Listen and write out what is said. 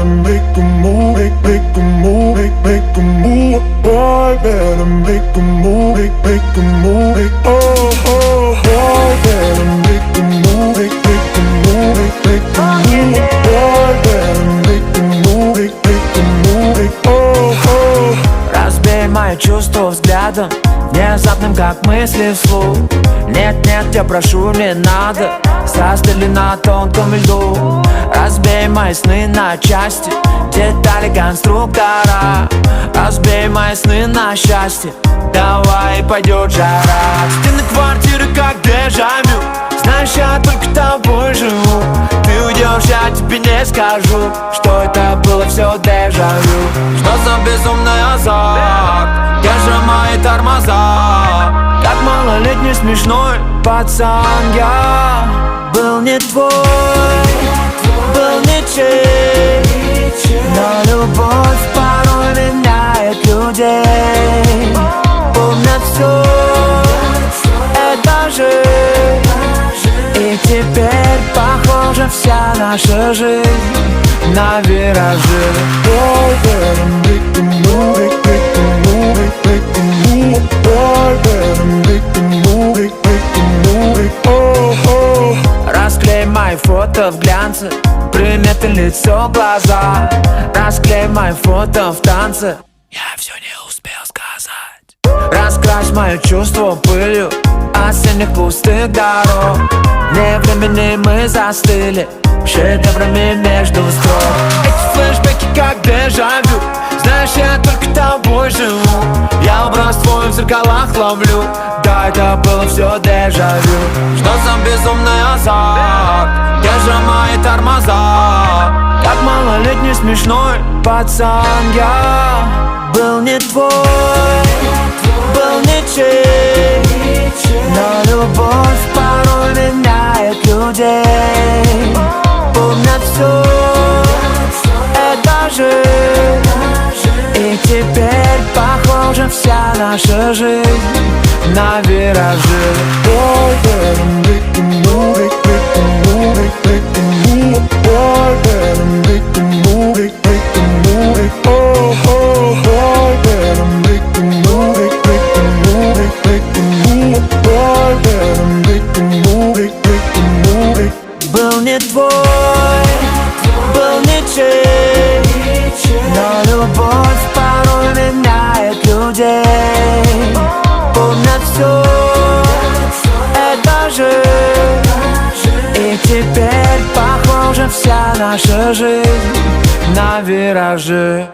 better make a move, make a move, make a move. Boy, better make a move, make a move. Oh, oh, boy, better make a move, make a move, make a move. Boy, better make a move, make a move. Oh, oh. Разбей мои чувства взглядом, внезапным, как мысли вслух. Нет, нет, я прошу, не надо, страсть или на тонком льду. Разбей мои сны на части, детали конструктора. Разбей мои сны на счастье, давай пойдет жара. Стены квартиры как дежавю, знаешь, я только тобой живу. Ты уйдешь, я тебе не скажу, что это было все дежавю. Что за безумный азарт, где же мои тормоза? Как малолетний смешной пацан я был не твой, был ничей. Но любовь порой меняет людей. Помнят все, это жизнь. И теперь похожа вся наша жизнь на виражи. Boy, better make a move, make a move, make a move. Boy, better make a move, make a move. Oh, oh. Расклей мои фото в глянце, приметы лицо, глаза. Расклей мои фото в танце, я все не успел сказать. Раскрась мои чувства пылью осенних пустых дорог. Вне времени мы застыли шедеврами между строк. Эти флешбеки как дежавю, знаешь, я только тобой живу. Я образ твой в зеркалах ловлю, да, это было все дежавю. Что за безумный азарт, где же мои тормоза? Как малолетний смешной пацан я был не твой, был ничей. Но любовь порой меняет людей. Помнят все, это жизнь. И теперь похожа вся наша жизнь на виражи. Boy, better make a move, make a move, make a move. Boy, better make a move, make a move. Oh, oh, boy, better make a move, make a move, make a move. Boy, better make a move, make a move. Был не твой, был ничей. Но любовь порой меняет людей. Помнят все, это жизнь. И теперь похожа вся наша жизнь на виражи.